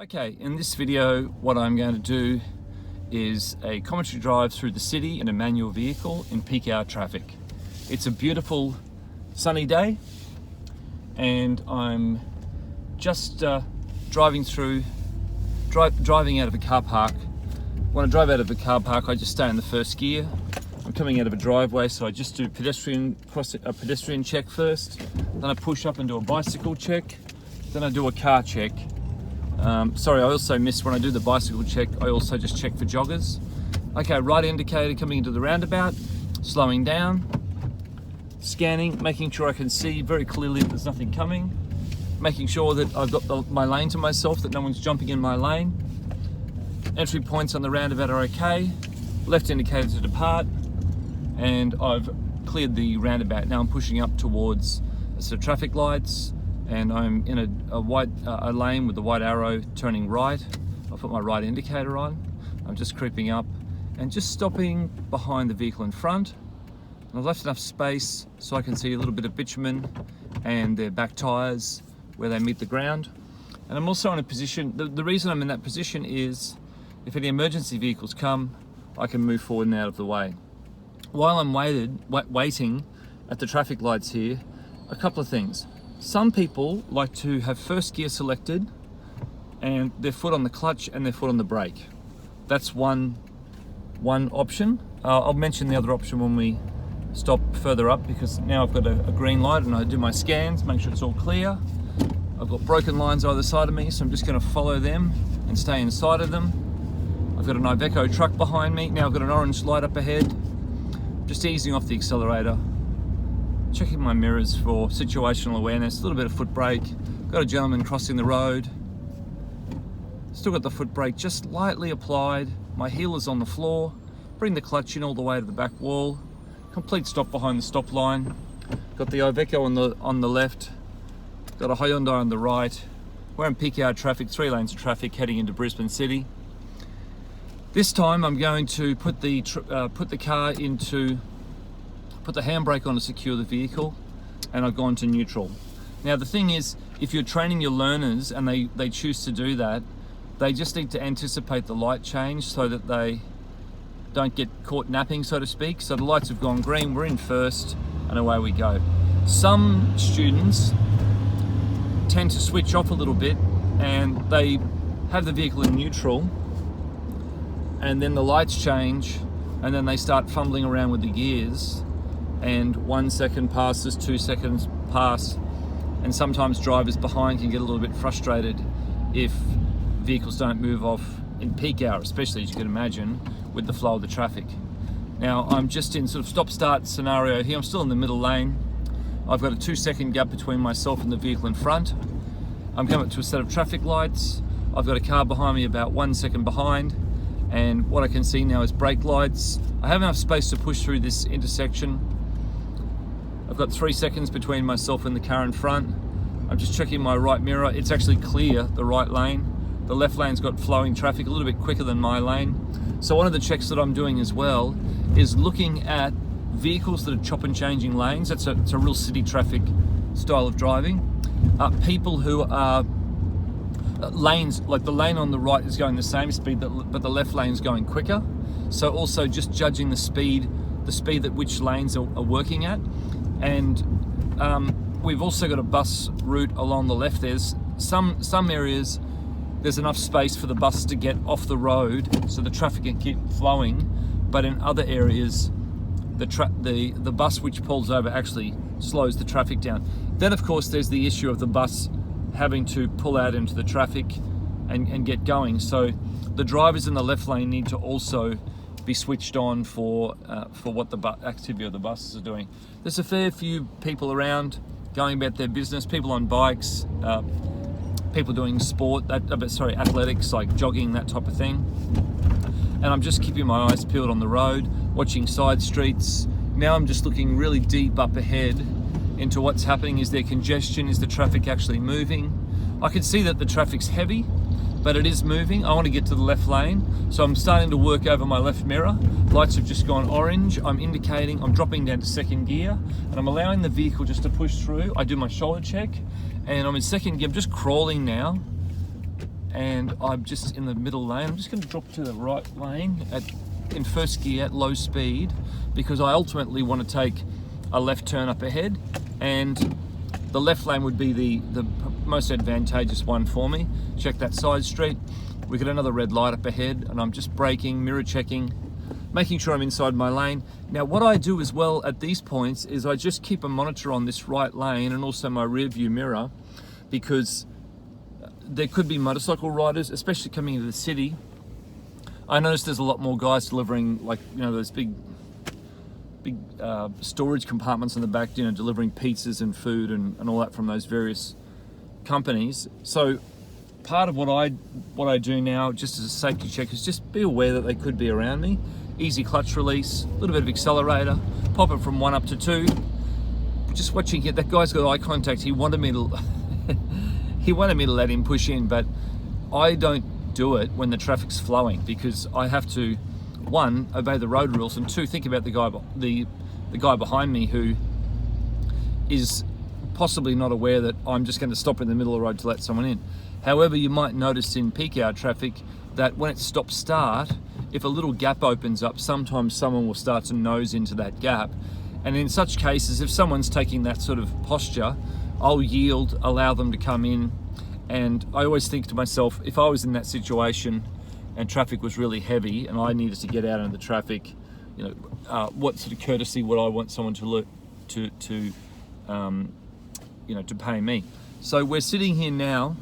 Okay, in this video what I'm going to do is a commentary drive through the city in a manual vehicle in peak hour traffic. It's a beautiful sunny day and I'm just driving out of a car park. When I drive out of a car park I just stay in the first gear. I'm coming out of a driveway, so I just do a pedestrian check first, then I push up and do a bicycle check, then I do a car check. Sorry, I also miss when I do the bicycle check, I also just check for joggers. Okay, right indicator coming into the roundabout, slowing down, scanning, making sure I can see very clearly that there's nothing coming, making sure that I've got my lane to myself, that no one's jumping in my lane. Entry points on the roundabout are okay, left indicator to depart, and I've cleared the roundabout. Now I'm pushing up towards a set of traffic lights, and I'm in a lane with the white arrow turning right. I'll put my right indicator on. I'm just creeping up and just stopping behind the vehicle in front. And I've left enough space so I can see a little bit of bitumen and their back tyres where they meet the ground. And I'm also in a position, the reason I'm in that position is if any emergency vehicles come, I can move forward and out of the way. While I'm waiting at the traffic lights here, a couple of things. Some people like to have first gear selected and their foot on the clutch and their foot on the brake. That's one option. I'll mention the other option when we stop further up, because now I've got a green light and I do my scans, make sure it's all clear. I've got broken lines either side of me, so I'm just going to follow them and stay inside of them. I've got an Iveco truck behind me. Now I've got an orange light up ahead. Just easing off the accelerator. Checking my mirrors for situational awareness, a little bit of foot brake. Got a gentleman crossing the road. Still got the foot brake just lightly applied. My heel is on the floor. Bring the clutch in all the way to the back wall. Complete stop behind the stop line. Got the Iveco on the left. Got a Hyundai on the right. We're in peak hour traffic, 3 lanes of traffic heading into Brisbane City. This time I'm going to put the handbrake on to secure the vehicle, and I've gone to neutral. Now the thing is, if you're training your learners and they choose to do that, they just need to anticipate the light change so that they don't get caught napping, so to speak. So the lights have gone green, we're in first, and away we go. Some students tend to switch off a little bit and they have the vehicle in neutral, and then the lights change, and then they start fumbling around with the gears, and 1 second passes, 2 seconds pass, and sometimes drivers behind can get a little bit frustrated if vehicles don't move off in peak hour, especially, as you can imagine, with the flow of the traffic. Now I'm just in sort of stop-start scenario here. I'm still in the middle lane. I've got a 2-second gap between myself and the vehicle in front. I'm coming up to a set of traffic lights. I've got a car behind me about 1 second behind, and what I can see now is brake lights. I have enough space to push through this intersection. I've got 3 seconds between myself and the car in front. I'm just checking my right mirror. It's actually clear, the right lane. The left lane's got flowing traffic, a little bit quicker than my lane. So one of the checks that I'm doing as well is looking at vehicles that are chop and changing lanes. It's a real city traffic style of driving. People who are lanes, like the lane on the right is going the same speed, but the left lane's going quicker. So also just judging the speed at which lanes are working at. And we've also got a bus route along the left. There's some areas there's enough space for the bus to get off the road so the traffic can keep flowing, but in other areas the bus which pulls over actually slows the traffic down. Then of course there's the issue of the bus having to pull out into the traffic and get going. So the drivers in the left lane need to also be switched on for what the activity of the buses are doing. There's a fair few people around going about their business, people on bikes, people doing athletics like jogging, that type of thing. And I'm just keeping my eyes peeled on the road, watching side streets. Now I'm just looking really deep up ahead into what's happening. Is there congestion? Is the traffic actually moving? I can see that the traffic's heavy, but it is moving. I want to get to the left lane, so I'm starting to work over my left mirror. Lights have just gone orange. I'm indicating, I'm dropping down to second gear, and I'm allowing the vehicle just to push through. I do my shoulder check, and I'm in second gear. I'm just crawling now, and I'm just in the middle lane. I'm just going to drop to the right lane in first gear at low speed, because I ultimately want to take a left turn up ahead, and the left lane would be the most advantageous one for me. Check that side street. We got another red light up ahead, and I'm just braking, mirror checking, making sure I'm inside my lane. Now, what I do as well at these points is I just keep a monitor on this right lane and also my rear view mirror, because there could be motorcycle riders, especially coming into the city. I noticed there's a lot more guys delivering, like, you know, those big storage compartments in the back, you know, delivering pizzas and food and all that from those various companies. So part of what I do now, just as a safety check, is just be aware that they could be around me. Easy clutch release, a little bit of accelerator, pop it from 1 up to 2. Just watching here, that guy's got eye contact. He wanted me to let him push in, but I don't do it when the traffic's flowing, because I have to, 1, obey the road rules, and 2, think about the guy behind me who is possibly not aware that I'm just going to stop in the middle of the road to let someone in. However, you might notice in peak hour traffic that when it's stop-start, if a little gap opens up, sometimes someone will start to nose into that gap. And in such cases, if someone's taking that sort of posture, I'll yield, allow them to come in. And I always think to myself, if I was in that situation and traffic was really heavy and I needed to get out into the traffic, you know, what sort of courtesy would I want someone to pay me? So we're sitting here now,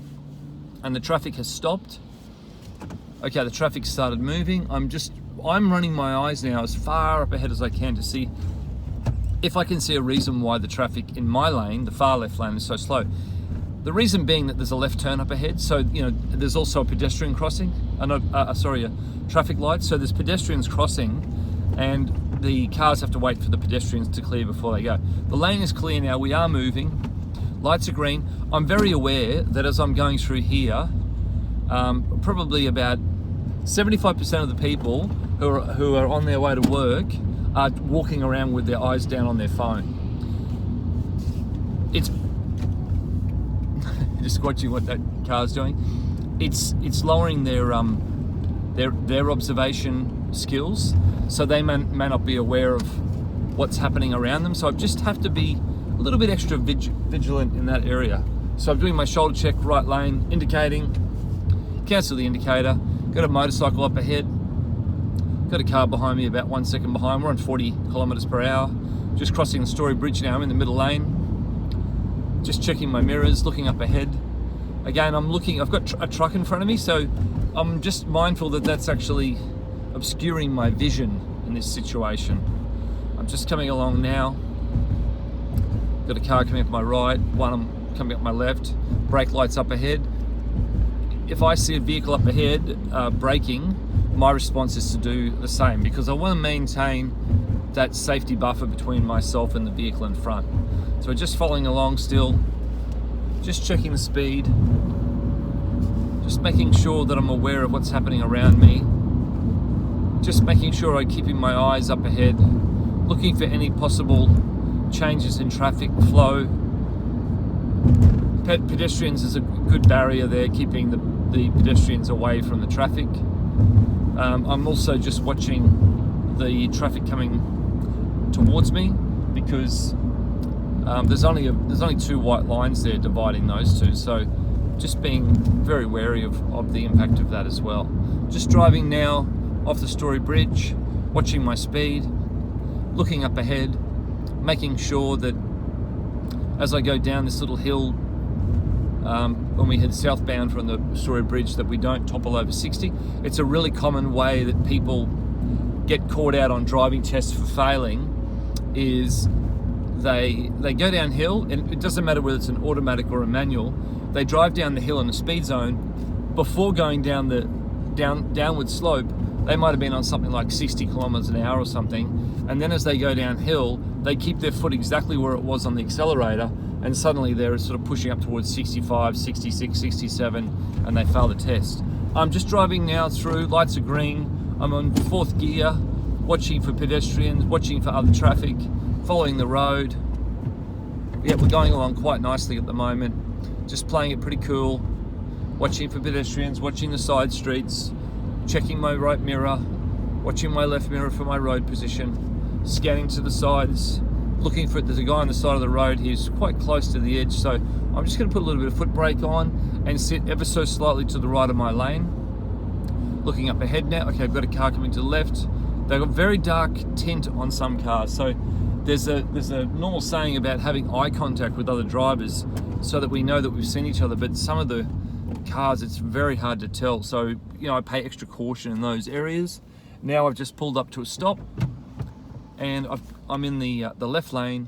and the traffic has stopped. Okay, the traffic started moving. I'm running my eyes now as far up ahead as I can to see if I can see a reason why the traffic in my lane, the far left lane, is so slow. The reason being that there's a left turn up ahead, so, you know, there's also a pedestrian crossing, a traffic light. So there's pedestrians crossing, and the cars have to wait for the pedestrians to clear before they go. The lane is clear now, we are moving, lights are green. I'm very aware that as I'm going through here, probably about 75% of the people who are on their way to work are walking around with their eyes down on their phone. It's just watching what that car's doing. It's lowering their observation skills, so they may not be aware of what's happening around them. So I just have to be a little bit extra vigilant in that area. So I'm doing my shoulder check, right lane, indicating, cancel the indicator, got a motorcycle up ahead, got a car behind me about 1 second behind. We're on 40 kilometers per hour. Just crossing the Story Bridge now. I'm in the middle lane. Just checking my mirrors, looking up ahead. Again, I've got a truck in front of me, so I'm just mindful that that's actually obscuring my vision in this situation. I'm just coming along now. Got a car coming up my right, one coming up my left, brake lights up ahead. If I see a vehicle up ahead braking, my response is to do the same, because I want to maintain that safety buffer between myself and the vehicle in front. So we're just following along still, just checking the speed, just making sure that I'm aware of what's happening around me, just making sure I'm keeping my eyes up ahead, looking for any possible changes in traffic flow. Pedestrians is a good barrier there, keeping the pedestrians away from the traffic. I'm also just watching the traffic coming towards me, because there's only 2 white lines there dividing those two, so just being very wary of the impact of that as well. Just driving now off the Story Bridge, watching my speed, looking up ahead, making sure that as I go down this little hill, when we head southbound from the Story Bridge, that we don't topple over 60. It's a really common way that people get caught out on driving tests for failing, is they go downhill, and it doesn't matter whether it's an automatic or a manual, they drive down the hill in a speed zone. Before going down the downward slope, they might have been on something like 60 kilometers an hour or something, and then as they go downhill, they keep their foot exactly where it was on the accelerator, and suddenly they're sort of pushing up towards 65, 66, 67, and they fail the test. I'm just driving now through, lights are green, I'm on 4th gear, watching for pedestrians, watching for other traffic, following the road. Yeah, we're going along quite nicely at the moment, just playing it pretty cool, watching for pedestrians, watching the side streets, checking my right mirror, watching my left mirror for my road position, scanning to the sides, looking for, there's a guy on the side of the road, he's quite close to the edge, so I'm just going to put a little bit of foot brake on and sit ever so slightly to the right of my lane. Looking up ahead now, okay, I've got a car coming to the left. They've got very dark tint on some cars, so there's a normal saying about having eye contact with other drivers so that we know that we've seen each other, but some of the cars it's very hard to tell, so you know I pay extra caution in those areas. Now I've just pulled up to a stop and I'm in the left lane,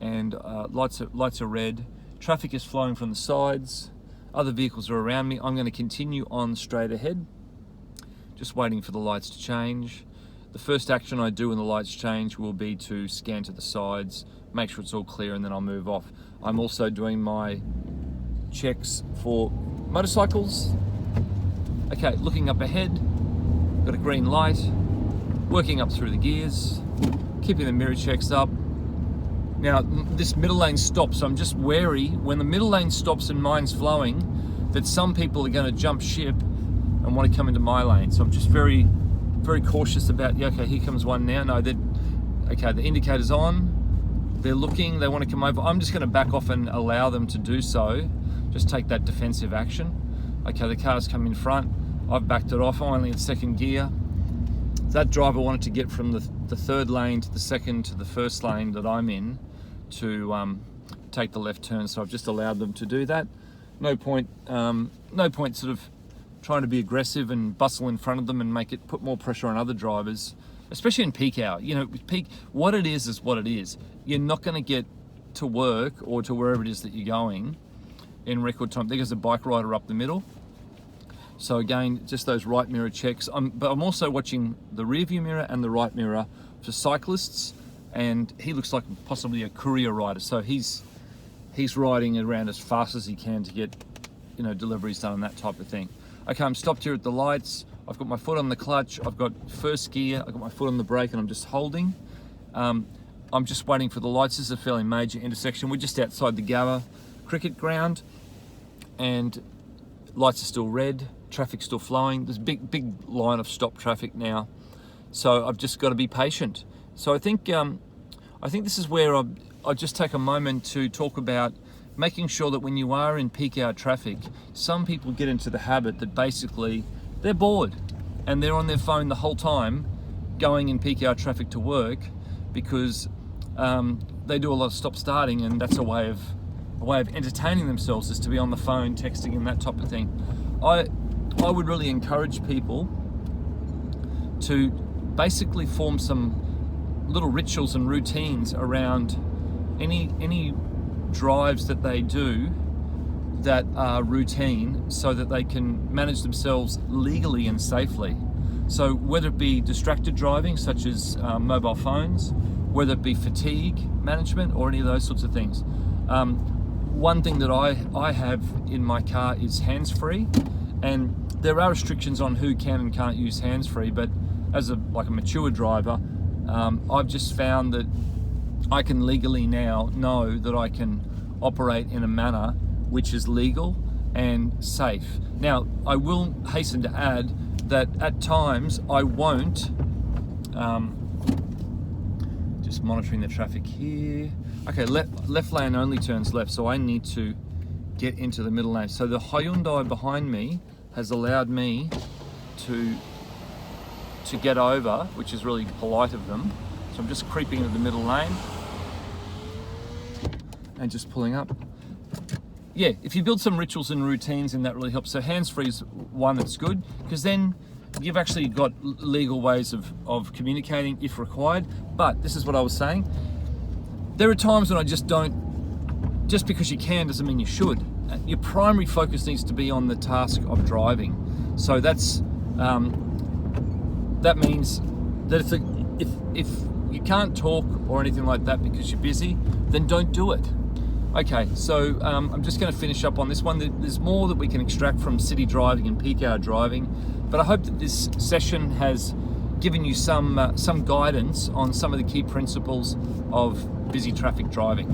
and lights are red, traffic is flowing from the sides, other vehicles are around me. I'm going to continue on straight ahead, just waiting for the lights to change. The first action I do when the lights change will be to scan to the sides, make sure it's all clear, and then I'll move off. I'm also doing my checks for motorcycles. Okay, looking up ahead, got a green light, working up through the gears, keeping the mirror checks up. Now, this middle lane stops, so I'm just wary when the middle lane stops and mine's flowing that some people are going to jump ship and want to come into my lane. So I'm just very cautious about, yeah, okay, here comes one now. No, okay, the indicator's on, they're looking, they want to come over. I'm just going to back off and allow them to do so, just take that defensive action. Okay, the car's come in front, I've backed it off, I'm only in second gear. That driver wanted to get from the third lane to the second to the first lane that I'm in to take the left turn, so I've just allowed them to do that. No point sort of trying to be aggressive and bustle in front of them and put more pressure on other drivers, especially in peak hour. You know, with peak, what it is what it is. You're not going to get to work or to wherever it is that you're going in record time. There's a bike rider up the middle. So again, just those right mirror checks. But I'm also watching the rear view mirror and the right mirror for cyclists, and he looks like possibly a courier rider. So he's riding around as fast as he can to get, you know, deliveries done and that type of thing. Okay, I'm stopped here at the lights. I've got my foot on the clutch. I've got first gear. I've got my foot on the brake, and I'm just holding. I'm just waiting for the lights. This is a fairly major intersection. We're just outside the Gabba cricket ground, and lights are still red. Traffic's still flowing. There's a big line of stop traffic now, so I've just got to be patient. So I think this is where I'll just take a moment to talk about making sure that when you are in peak hour traffic, some people get into the habit that basically they're bored and they're on their phone the whole time going in peak hour traffic to work because they do a lot of stop starting, and that's a way of entertaining themselves, is to be on the phone texting and that type of thing. I would really encourage people to basically form some little rituals and routines around any drives that they do that are routine, so that they can manage themselves legally and safely. So whether it be distracted driving, such as mobile phones, whether it be fatigue management or any of those sorts of things. One thing that I have in my car is hands-free, and there are restrictions on who can and can't use hands-free, but as a mature driver, I've just found that I can legally now know that I can operate in a manner which is legal and safe. Now, I will hasten to add that at times I won't, just monitoring the traffic here. Okay, left lane only turns left, so I need to get into the middle lane. So the Hyundai behind me has allowed me to get over, which is really polite of them. So I'm just creeping into the middle lane and just pulling up. Yeah, if you build some rituals and routines, and that really helps. So hands-free is one that's good, because then you've actually got legal ways of communicating if required. But this is what I was saying. There are times when I just don't, just because you can doesn't mean you should. Your primary focus needs to be on the task of driving. So that's, that means that if you can't talk or anything like that because you're busy, then don't do it. Okay, so I'm just going to finish up on this one. There's more that we can extract from city driving and peak hour driving, but I hope that this session has given you some guidance on some of the key principles of busy traffic driving.